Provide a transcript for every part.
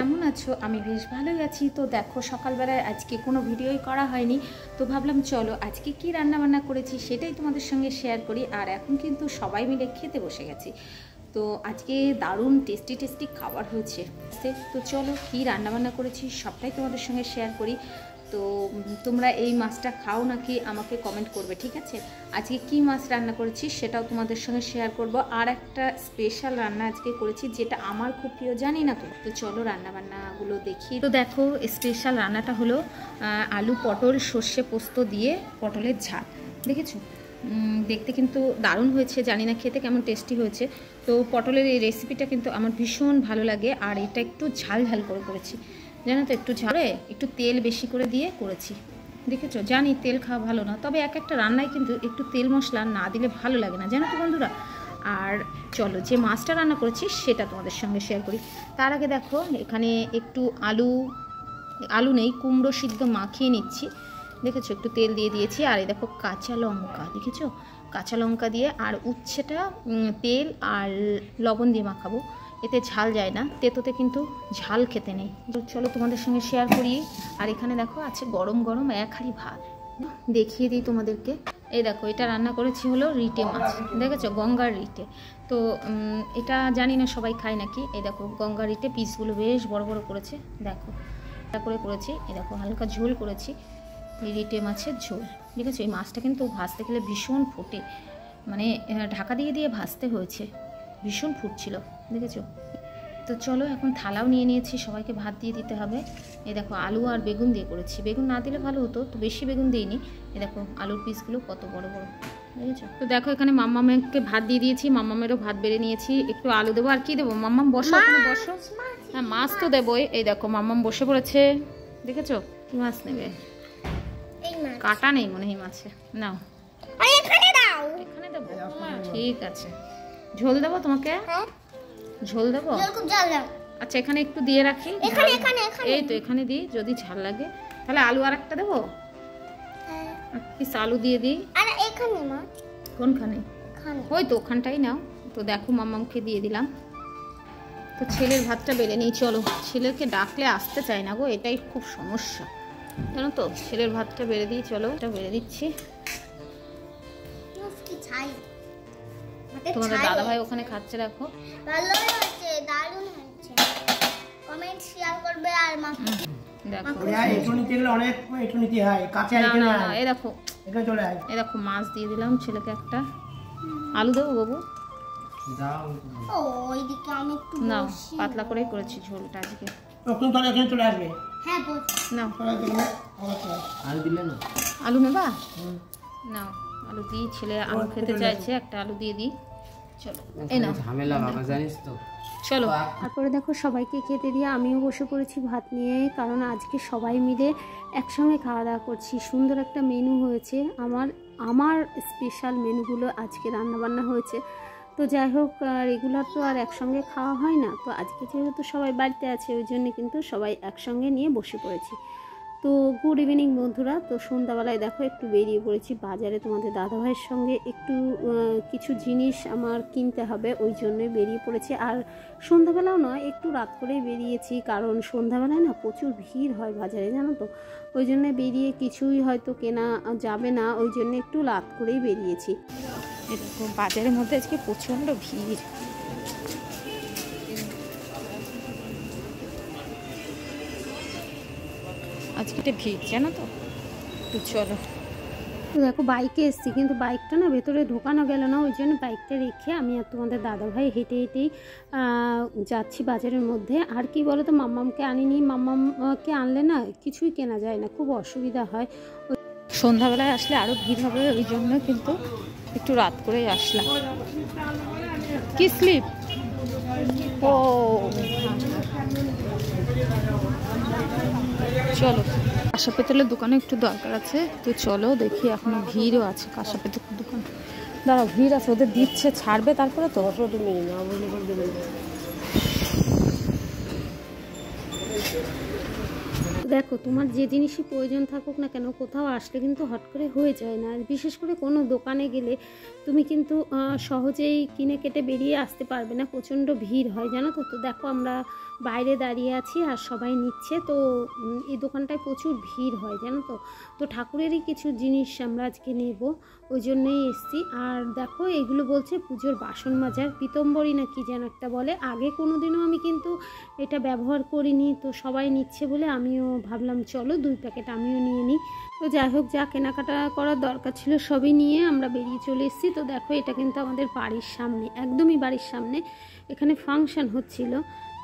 কেমন আছো? আমি বেশ ভালোই আছি। তো দেখো সকালবেলায় আজকে কোনো ভিডিওই করা হয়নি, তো ভাবলাম চলো আজকে কি রান্না বান্না করেছি সেটাই তোমাদের সঙ্গে শেয়ার করি। আর এখন কিন্তু সবাই মিলে খেতে বসে গেছি। তো আজকে দারুণ টেস্টি টেস্টি খাবার হয়েছে। তো চলো কি রান্না বান্না করেছি সবটাই তোমাদের সঙ্গে শেয়ার করি। তো তোমরা এই মাছটা খাও নাকি আমাকে কমেন্ট করবে, ঠিক আছে? আজকে কি মাছ রান্না করেছি সেটাও তোমাদের সঙ্গে শেয়ার করব। আর একটা স্পেশাল রান্না আজকে করেছি যেটা আমার খুব প্রিয়, জানি না তো চলো রান্না বান্নাগুলো দেখি। তো দেখো স্পেশাল রান্নাটা হলো আলু পটল সর্ষে পোস্ত দিয়ে পটলের ঝাল। দেখেছো? দেখতে কিন্তু দারুণ হয়েছে, জানি না খেতে কেমন টেস্টি হয়েছে। তো পটলের এই রেসিপিটা কিন্তু আমার ভীষণ ভালো লাগে। আর এটা একটু ঝাল ঝাল করে করেছি, জানো তো, একটু ঝালে একটু তেল বেশি করে দিয়ে করেছি। দেখেছো? জানি তেল খাওয়া ভালো না, তবে এক একটা রান্নায় কিন্তু একটু তেল মশলা না দিলে ভালো লাগে না, জানো তো বন্ধুরা। আর চলো যে মাছটা রান্না করেছি সেটা তোমাদের সঙ্গে শেয়ার করি। তার আগে দেখো এখানে একটু আলু নেই, কুমড়ো সিদ্ধ মাখিয়ে নিচ্ছি। দেখেছো? একটু তেল দিয়ে দিয়েছি। আর এই দেখো কাঁচা লঙ্কা, দেখেছো? কাঁচা লঙ্কা দিয়ে আর উচ্ছেটা তেল আর লবণ দিয়ে মাখাবো, এতে ঝাল যায় না, তেতোতে কিন্তু ঝাল খেতে নেই। চলো তোমাদের সঙ্গে শেয়ার করি। আর এখানে দেখো আছে গরম গরম এক হাঁড়ি ভাত, দেখিয়ে দিই তোমাদেরকে। এই দেখো এটা রান্না করেছি হলো রিটে মাছ, দেখেছো? গঙ্গার রিটে। তো এটা জানি না সবাই খায় নাকি। এই দেখো গঙ্গার রিটে পিসগুলো বেশ বড় বড় করেছে, দেখো এটা করে করেছি। এই দেখো হালকা ঝোল করেছি, রিটে মাছের ঝোল। ঠিক আছে? এই মাছটা কিন্তু ভাজতে গেলে ভীষণ ফোটে, মানে ঢাকা দিয়ে দিয়ে ভাজতে হয়েছে, ভীষণ ফুটছিল, দেখেছো? তো চলো এখন থালাও নিয়ে নিয়েছি, সবাইকে ভাত দিয়ে দিতে হবে। এই দেখো আলু আর বেগুন দিয়ে করেছি, বেগুন না দিলে ভালো হতো, তো বেশি বেগুন দিইনি। এই দেখো আলুর পিসগুলো কত বড় বড়, দেখেছো? তো দেখো এখানে মাম্মামকে ভাত দিয়ে দিয়েছি, মাম্মামেরও ভাত বেড়ে নিয়েছি। একটু আলু দেবো, আর কি দেবো? মাম্মাম বসো, ওখানে বসো। হ্যাঁ মাছ তো দেবোই। এই দেখো মাম্মাম বসে পড়েছে, দেখেছো? কি মাছ নেবে? কাটা নেই মনে হয় মাছে, নাও এখানে দেবো। ঠিক আছে, ঝোল দেবো তোমাকে? ঝোল দেবো? আচ্ছা এখানে একটু দিয়ে রাখি, এই তো এখানে দিই, যদি ঝাল লাগে তাহলে আলু আর একটা দেবো, পিস আলু দিয়ে দিই। কোনখানে? ওই তো ওখানটাই নাও। তো দেখো মাম্মামকে দিয়ে দিলাম। তো ছেলের ভাতটা বেড়ে নিই, চলো। ছেলেকে ডাকলে আসতে চায় না গো, এটাই খুব সমস্যা, জানো তো। ছেলের ভাতটা বেড়ে দিই, চলো এটা বেড়ে দিচ্ছি। তোমাদের দাদা ভাই ওখানে খাচ্ছে, দেখো দেখো মাছ দিয়ে দিলাম ছেলেকে একটা। আলু দেবো বাবু? নাও, পাতলা করেই করেছি ঝোলটা আজকে। আলু নেবা? নাও আলু দিই, ছেলে আলু খেতে চাইছে, একটা আলু দিয়ে দিই। চলো এই নাও, ঝামেলা বাবা জানিস তো। চলো তারপরে দেখো সবাইকে খেতে দিয়ে আমিও বসে পড়েছি ভাত নিয়ে, কারণ আজকে সবাই মিলে একসঙ্গে খাওয়া দাওয়া করছি। সুন্দর একটা মেনু হয়েছে, আমার স্পেশাল মেনুগুলো আজকে রান্নাবান্না হয়েছে। তো যাই হোক, রেগুলার তো আর একসঙ্গে খাওয়া হয় না, তো আজকে যেহেতু সবাই বাড়িতে আছে ওই জন্য কিন্তু সবাই একসঙ্গে নিয়ে বসে পড়েছি। তো গুড ইভিনিং বন্ধুরা। তো সন্ধ্যাবেলায় দেখো একটু বেরিয়ে পড়েছি বাজারে, তোমাদের দাদাভাইয়ের সঙ্গে একটু কিছু জিনিস আমার কিনতে হবে, ওই জন্যই বেরিয়ে পড়েছি। আর সন্ধ্যাবেলাও নয়, একটু রাত করেই বেরিয়েছি, কারণ সন্ধ্যাবেলায় না প্রচুর ভিড় হয় বাজারে, জানো তো। ওই জন্য বেরিয়ে কিছুই হয়তো কেনা যাবে না, ওই জন্য একটু রাত করেই বেরিয়েছি। এরকম বাজারের মধ্যে আজকে প্রচণ্ড ভিড়। আজকে একটা ভিড়, জানো তো। তো চলো। তো দেখো বাইকে এসেছি, কিন্তু বাইকটা না ভেতরে ঢোকানো গেল না, ওই জন্য বাইকটা রেখে আমি আর তোমাদের দাদাভাই হেঁটে হেঁটেই যাচ্ছি বাজারের মধ্যে। আর কি বলো তো, মাম্মামকে আনিনি, মাম্মামকে আনলে না কিছুই কেনা যায় না, খুব অসুবিধা হয়। সন্ধ্যাবেলায় আসলে আরও ভিড় হবে, ওই জন্য কিন্তু একটু রাত করেই আসলাম। কি স্লিপ? ও চলো, কাঁসা পেতলের দোকানে একটু দরকার আছে, তো চলো দেখি। এখনো ভিড়ও আছে কাঁসা পেতলের দোকান। দাঁড়াও, ভিড় আছে, ওদের দিচ্ছে, ছাড়বে তারপরে তো। দেখো, তোমার যে জিনিসই প্রয়োজন থাকুক না কেন, কোথাও আসলে কিন্তু হট করে হয়ে যায় না। আর বিশেষ করে কোনো দোকানে গেলে তুমি কিন্তু সহজেই কিনে কেটে বেরিয়ে আসতে পারবে না, প্রচণ্ড ভিড় হয় জানো তো। তো দেখো, আমরা বাইরে দাঁড়িয়ে আছি আর সবাই নিচ্ছে, তো এই দোকানটায় প্রচুর ভিড় হয় জানো তো। তো ঠাকুরেরই কিছু জিনিস আমরা আজকে নেব, ওই জন্যই এসছি। আর দেখো, এগুলো বলছে পুজোর বাসন মাজার পিতম্বরী না কি যেন একটা বলে। আগে কোনো দিনও আমি কিন্তু এটা ব্যবহার করিনি, তো সবাই নিচ্ছে বলে আমিও ভাবলাম চলো 2 প্যাকেট আমিও নিয়ে নিই। তো যাই হোক, যা কেনাকাটা করার দরকার ছিল সবই নিয়ে আমরা বেরিয়ে চলে এসেছি। তো দেখো, এটা কিন্তু আমাদের বাড়ির সামনে, একদমই বাড়ির সামনে। এখানে ফাংশন হচ্ছিল,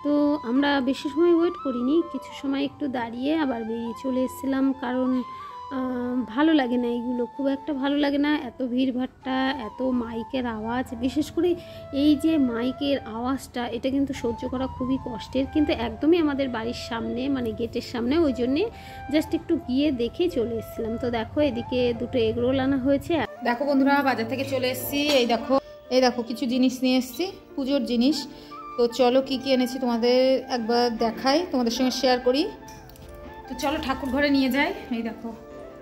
তো আমরা বেশি সময় ওয়েট করিনি, কিছু সময় একটু দাঁড়িয়ে আবার বেরিয়ে চলে এসেছিলাম। কারণ ভালো লাগে না, এইগুলো খুব একটা ভালো লাগে না, এত ভিড়ভাট্টা, এত মাইকের আওয়াজ। বিশেষ করে এই যে মাইকের আওয়াজটা, এটা কিন্তু সহ্য করা খুবই কষ্টের। কিন্তু একদমই আমাদের বাড়ির সামনে, মানে গেটের সামনে, ওই জন্যে জাস্ট একটু গিয়ে দেখে চলে এসেছিলাম। তো দেখো, এদিকে 2টো এগরোল আনা হয়েছে। দেখো বন্ধুরা, বাজার থেকে চলে এসেছি। এই দেখো কিছু জিনিস নিয়ে এসেছি, পুজোর জিনিস। তো চলো কি কি এনেছি তোমাদের একবার দেখাই, তোমাদের সঙ্গে শেয়ার করি। তো চলো ঠাকুর ঘরে নিয়ে যাই। এই দেখো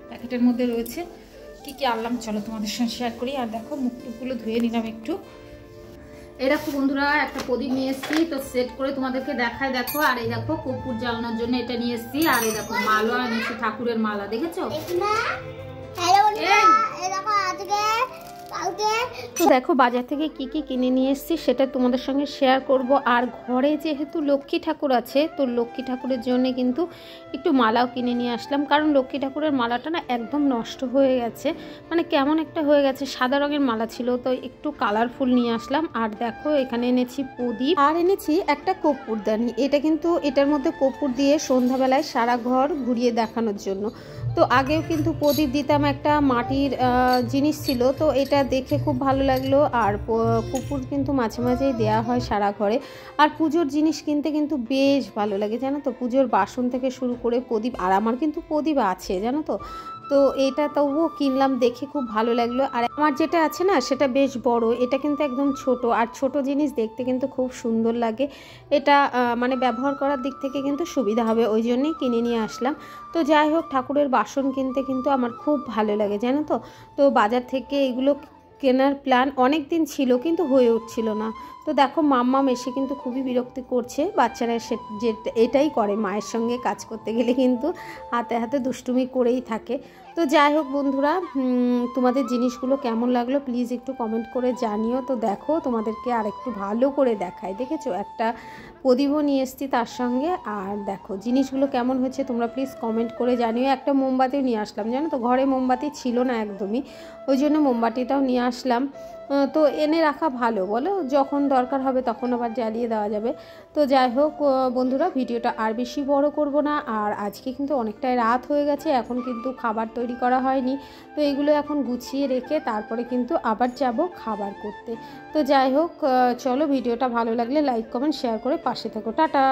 প্যাকেটের মধ্যে রয়েছে কি কি আনলাম, চলো তোমাদের সঙ্গে শেয়ার করি। আর দেখো মুখটুকগুলো ধুয়ে নিলাম একটু। এই দেখো বন্ধুরা, একটা প্রদীপ নিয়ে এসেছি, তো সেট করে তোমাদেরকে দেখাই। দেখো, আর এই দেখো কর্পূর জ্বালানোর জন্য এটা নিয়ে এসেছি। আর এই দেখো মালা এনেছি, ঠাকুরের মালা, দেখেছো? তো দেখো, বাজার থেকে কি কি কিনে নিয়ে এসেছি সেটা তোমাদের সঙ্গে শেয়ার করব। আর ঘরে যেহেতু লক্ষ্মী ঠাকুর আছে, তো লক্ষ্মী ঠাকুরের জন্য কিন্তু একটু মালাও কিনে নিয়ে আসলাম। কারণ লক্ষ্মী ঠাকুরের মালাটা না একদম নষ্ট হয়ে গেছে, মানে কেমন একটা হয়ে গেছে। সাদা রঙের মালা ছিল, তো একটু কালারফুল নিয়ে আসলাম। আর দেখো, এখানে এনেছি প্রদীপ, আর এনেছি একটা কর্পূরদানি। এটা কিন্তু এটার মধ্যে কর্পূর দিয়ে সন্ধ্যাবেলায় সারা ঘর ঘুরিয়ে দেখানোর জন্য। তো আগেও কিন্তু প্রদীপ দিতাম, একটা মাটির জিনিস ছিল, তো এটা দেখে খুব ভালো লাগলো। আর কর্পূর কিন্তু মাঝে মাঝেই দেওয়া হয় সারা ঘরে। আর পুজোর জিনিস কিনতে কিন্তু বেশ ভালো লাগে জানো তো, পুজোর বাসন থেকে শুরু করে প্রদীপ। আর আমার কিন্তু প্রদীপ আছে জানো তো, তো এটা তবুও কিনলাম, দেখে খুব ভালো লাগলো। আর আমার যেটা আছে না, সেটা বেশ বড়, এটা কিন্তু একদম ছোট। আর ছোট জিনিস দেখতে কিন্তু খুব সুন্দর লাগে, এটা মানে ব্যবহার করার দিক থেকে কিন্তু সুবিধা হবে, ওই জন্যই কিনে নিয়ে আসলাম। তো যাই হোক, ঠাকুরের বাসন কিনতে কিন্তু আমার খুব ভালো লাগে জানো তো। তো বাজার থেকে এগুলো কেনার প্ল্যান অনেক দিন ছিল, কিন্তু হয়ে উঠছিল না। তো দেখো, মাম্মাম এসে কিন্তু খুবই বিরক্তি করছে। বাচ্চারা যে এটাই করে, মায়ের সঙ্গে কাজ করতে গেলে কিন্তু হাতে হাতে দুষ্টুমি করেই থাকে। তো যাই হোক বন্ধুরা, তোমাদের জিনিসগুলো কেমন লাগলো প্লিজ একটু কমেন্ট করে জানিও। তো দেখো, তোমাদেরকে আর একটু ভালো করে দেখায়, দেখেছো একটা প্রদীপও নিয়ে এসেছি তার সঙ্গে। আর দেখো জিনিসগুলো কেমন হয়েছে তোমরা প্লিজ কমেন্ট করে জানিও। একটা মোমবাতিও নিয়ে আসলাম জানো তো, ঘরে মোমবাতি ছিল না একদমই, ওই জন্য মোমবাতিটাও নিয়ে আসলাম। তো এনে রাখা ভালো, বলো, যখন দরকার হবে তখন আবার জ্বালিয়ে দেওয়া যাবে। তো যাই হোক বন্ধুরা, ভিডিওটা আর বেশি বড় করব না। আর আজকে কিন্তু অনেকটাই রাত হয়ে গেছে, এখন কিন্তু খাবার তৈরি করা হয়নি। তো এগুলো এখন গুছিয়ে রেখে তারপরে কিন্তু আবার যাব খাবার করতে। তো যাই হোক, চলো, ভিডিওটা ভালো লাগলে লাইক কমেন্ট শেয়ার করে পাশে থেকো। টাটা।